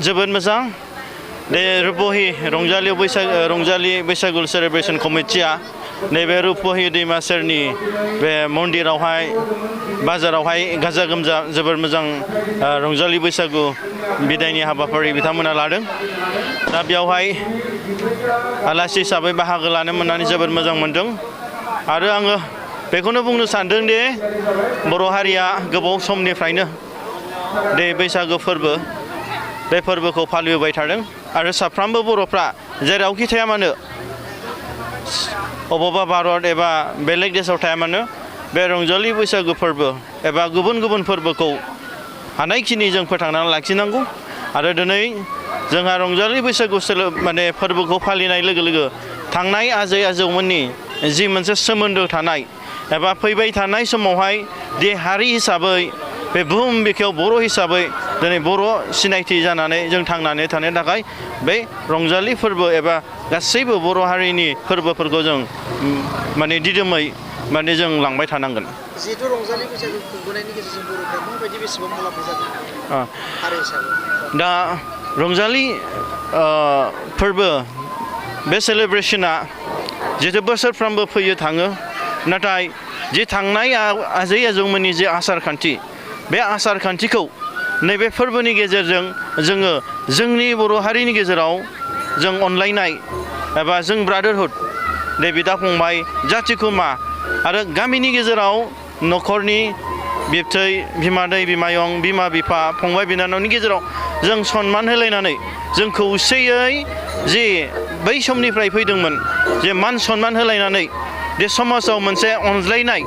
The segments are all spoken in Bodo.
जोबोद मोजां बे रुपहि रंजालि बैसागु सेलेब्रेशन कमिटिया नैबे रुपहि दैमा सेरनि बे मन्दिरावहाय बाजारावहाय गाजा गोमजा जोबोर मोजां रंजालि बैसागु बिदायनि हाबाफारि बिथांमोना लादों दा बेयावहाय आलासि हिसाबै बाहागो लानो मोननानै जोबोर मोजां मोनदों आरो आङो बेखौनो बुंनो सानदों दि बर' हारिया गोबाव समनिफ्रायनो बे बैसागु फोरबो बे फोरबोखौ फालिबोबाय थादों आरो साफ्रोमबो बर'फ्रा जेरावखि थाया मानो अबावबा भारत एबा बेलेग देशआव थाया मानो बे रंजालि बैसागु फोरबो एबा गुबुन गुबुन फोरबोखौ हानायखिनि जों फोथांनानै लाखिनांगौ आरो दिनै जोंहा रंजालि बैसागु माने फोरबोखौ फालिनाय लोगो लोगो थांनाय आजै आजौमोननि जि मोनसे सोमोन्दो थानाय एबा फैबाय थानाय समावहाय दि हारि हिसाबै बे बुहुम बिखायाव बर' हिसाबै दिनै बर' सिनायथि जानानै जों थांनानै थानो थाखाय बे रंजालि फोरबो एबा गासैबो बर' हारिनि फोरबोफोरखौ जों माने दिदोमै माने जों लांबाय थानांगोन जिहेतु रंजालि बैसागु खुंबोनायनि गेजेरजों बर'फ्रा माबायदि बेसेबां मुलाम्फा जादों हारि हिसाबै दा रंजालि फोरबो बे सेलेब्रेशना जिहेतु बोसोरफ्रोमबो फैयो थाङो नाथाय जि थांनाय आजै आजौमोननि जे आसार खान्थि बे आसार खान्थिखौ नैबे फोरबोनि गेजेरजों जोङो जोंनि बर' हारिनि गेजेराव जों अनलायनाय एबा जों ब्रादारहुड दे बिदा फंबाय जाथि खुरमा आरो गामिनि गेजेराव न'खरनि बिबथै बिमादै बिमायं बिमा बिफा फंबाय बिनानावनि गेजेराव जों सनमान होलायनानै जों खौसेयै जि बै समनिफ्राय फैदोंमोन जे मान सनमान होलायनानै बे समाजाव मोनसे अनज्लायनाय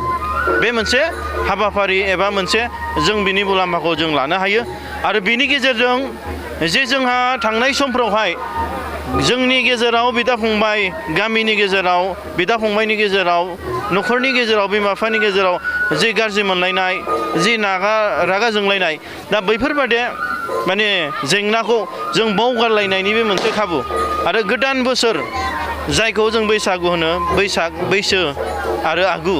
बे मोनसे हाबाफारि एबा मोनसे जों बिनि मुलाम्फाखौ जों लानो हायो आरो बिनि गेजेरजों जे जोंहा थांनाय समफ्रावहाय जोंनि गेजेराव बिदा फंबाय गामिनि गेजेराव बिदा फंबायनि गेजेराव न'खरनि गेजेराव बिमा बिफानि गेजेराव जि गाज्रि मोनलायनाय जि रागा जोंलायनाय दा बैफोरबादि माने जेंनाखौ जों बावगारलायनायनि बे मोनसे खाबु आरो गोदान बोसोर जायखौ जों बैसागु होनो बैसाग बैसो आरो आगु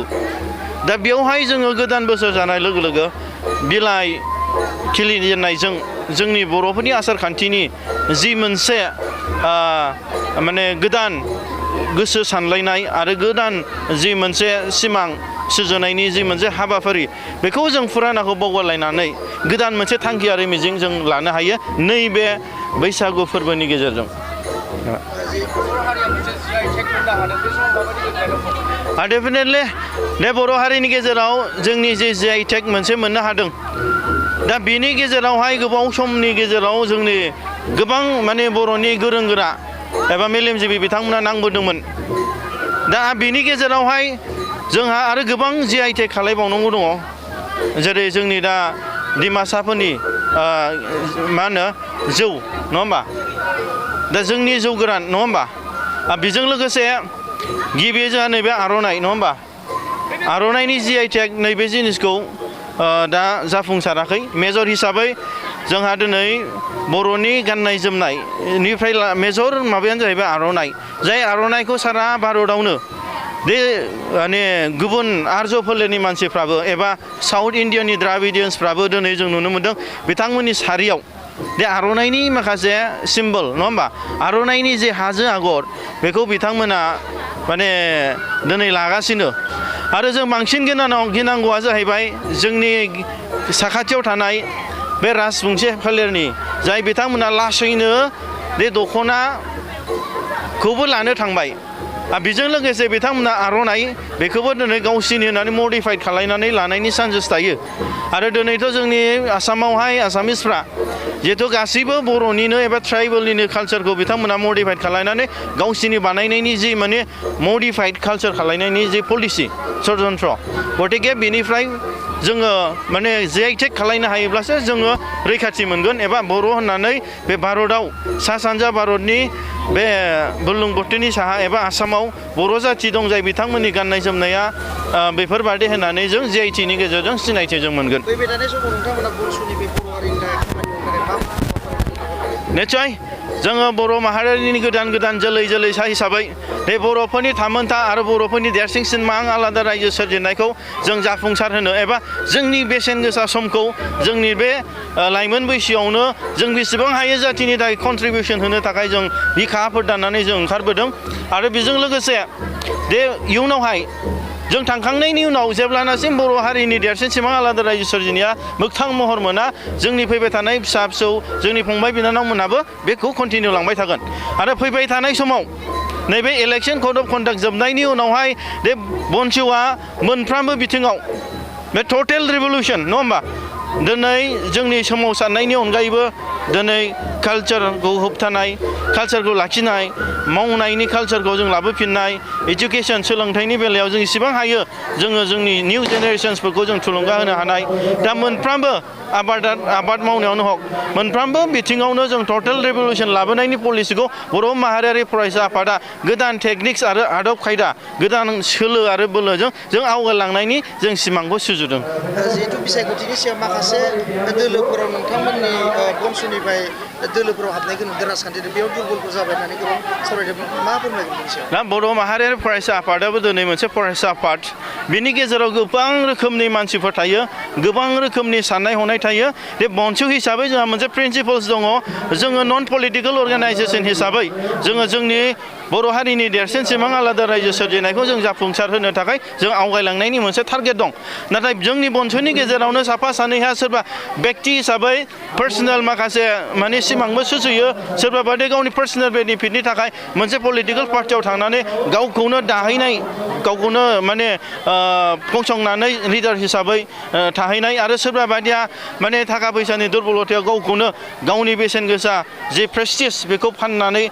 दा बेवहाय जोङो गोदान बोसोर जानाय लोगो लोगो बिलाइ खिलिजेननायजों जोंनि बर'फोरनि आसार खान्थिनि जि मोनसे माने गोदान गोसो सानलायनाय आरो गोदान जि मोनसे सिमां सुजुनायनि जि मोनसे हाबाफारि बेखौ जों फुरानाखौ बावगारलायनानै गोदान मोनसे थांखि आरो मिजिं जों लानो हायो नैबे बैसागु फोरबोनि गेजेरजों डेफिनेटलि बे बर' हारिनि गेजेराव जोंनि जे GI टेग मोनसे मोननो हादों दा बेनि गेजेरावहाय गोबाव समनि गेजेराव जोंनि गोबां माने बर'नि गोरों गोरा एबा मेलेमजिबि बिथांमोना नांबोदोंमोन दा बेनि गेजेरावहाय जोंहा आरो गोबां GI टेग खालायबावनांगौ दङ जेरै जोंनि दा डिमासाफोरनि मा होनो जौ नङा होमबा दा जोंनि जौ गोरान नङा होमबा बेजों लोगोसे गिबि जोंहा नैबे आर'नाइ नङा होमबा आर'नाइनि GI टेग नैबे जिनिसखौ दा जाफुंसाराखै मेजर हिसाबै जोंहा दिनै बर'नि गाननाय जोमनायनिफ्राय मेजर माबायानो जाहैबाय आर'नाइ जाय आर'नाइखौ सारा भारतआवनो बे माने गुबुन आर्य फोलेरनि मानसिफ्राबो एबा साउथ इण्डियानि द्राबिडियान्सफ्राबो दिनै जों नुनो मोनदों बिथांमोननि सारियाव बे आर'नाइनि माखासे सिम्बल नङा होमबा आर'नाइनि जे हाजो आगर बेखौ बिथांमोना माने दिनै लागासिनो आरो जों बांसिन गिनांगौआ जाहैबाय जोंनि साखाथियाव थानाय बे राजबंशी फोलेरनि जाय बिथांमोना लासैनो बे दख'नाखौबो लानो थांबाय बेजों लोगोसे बिथांमोना आर'नाइ बेखौबो दिनै गावसिनि होननानै मडिफाइड खालायनानै लानायनि चान्सेस थायो आरो दिनैथ' जोंनि आसामावहाय आसामिसफ्रा जिहेथु गासैबो बर'निनो एबा ट्राइबेलनिनो कालचारखौ बिथांमोना मडिफाइड खालायनानै गावसिनि बानायनायनि जि माने मडिफाइड कालचार खालायनायनि जि पलिसि षड्यन्त्र गतिके बेनिफ्राय जोङो माने GI टेग खालायनो हायोब्लासो जोङो रैखाथि मोनगोन एबा बर' होननानै बे भारतआव सा सानजा भारतनि बे बुरलुंबुथुरनि साहा एबा आसामाव बर' जाथि दं जाय बिथांमोननि गाननाय जोमनाया बेफोरबादि होननानै जों GI टेगनि गेजेरजों सिनायथि जों मोनगोन निस्सय जोङो बर' माहारिनि गोदान जोलै हिसाबै बे बर'फोरनि थामोनथा आरो बर'फोरनि देरसिन सिमां आलादा रायजो सोरजिनायखौ जों जाफुंसार होनो एबा जोंनि बेसेन गोसा समखौ जोंनि बे लाइमोन बैसोआवनो जों बेसेबां हायो जाथिनि थाखाय कन्ट्रिबिउसन होनो थाखाय जों बिखाफोर दाननानै जों ओंखारबोदों आरो बेजों लोगोसे बे इयुनावहाय जों थांखांनायनि उनाव जेब्लानासिम बर' हारिनि देरसिन सिमां आलादा रायजो सोरजिनाया मोगथां महर मोना जोंनि फैबाय थानाय फिसा फिसौ जोंनि फंबाय बिनानावमोनाबो बेखौ कन्टिनिउ लांबाय थागोन आरो फैबाय थानाय समाव नैबे इलेक्सन कड अफ कन्डाक्ट जोबनायनि उनावहाय बे बनसुआ मोनफ्रोमबो बिथिङाव बे टटेल रिभलिउसन नङा होमबा दिनै जोंनि सोमावसारनायनि अनगायैबो दिनै कालचारखौ होबथानाय कालचारखौ लाखिनाय मावनायनि कालचारखौ जों लाबोफिननाय एजुकेसन सोलोंथाइनि बेलायाव जों इसेबां हायो जोङो जोंनि निउ जेनेरेशन्सफोरखौ जों थुलुंगा होनो हानाय दा मोनफ्रोमबो आबाद मावनायावनो हक मोनफ्रोमबो बिथिङावनो जों टटेल रिभलिउसन लाबोनायनि पलिसिखौ बर' माहारियारि फरायसा आफादा गोदान टेकनिक्स आरो आदब खायदा गोदान सोलो आरो बोलोजों जों आवगायलांनायनि जों सिमांखौ सुजुदों जिहेतु बिसायख'थिनि सिगां माखासे दोलोफोराव नोंथांमोननि बनसुनिफ्राय दोलोफोराव हाबनायखौ नुदों राजखान्थिजों बेयाव दुर्बलफोर जाबाय होननानै गोबां सावरायदों मा फोरमायगोन बेनि सायाव दा बर' माहारियारि फरायसा आफादाबो दिनै मोनसे फरायसा आफाद बिनि गेजेराव गोबां रोखोमनि मानसिफोर थायो गोबां रोखोमनि साननाय हनाय थायो बे बनसु हिसाबै जोंहा मोनसे प्रिन्सिपल्स दङ जोङो नन पलिटिकेल अर्गानाइजेसन हिसाबै जोङो जोंनि बर' हारिनि देरसिन सिमां आलादा रायजो सोरजिनायखौ जों जाफुंसार होनो थाखाय जों आवगायलांनायनि मोनसे टारगेट दं नाथाय जोंनि बनसुनि गेजेरावनो साफा सानैहा सोरबा व्यक्ति हिसाबै पार्सनेल माखासे माने सिमांबो सुजुयो सोरबा बादि गावनि पार्सनेल बेनिफिटनि थाखाय मोनसे पलिटिकेल पार्टियाव थांनानै गावखौनो दाहैनाय गावखौनो माने फसंनानै लिडार हिसाबै थाहैनाय आरो सोरबा बायदिया माने थाखा फैसानि दुर्बलतायाव गावखौनो गावनि बेसेन गोसा जे प्रेस्टिज बेखौ फाननानै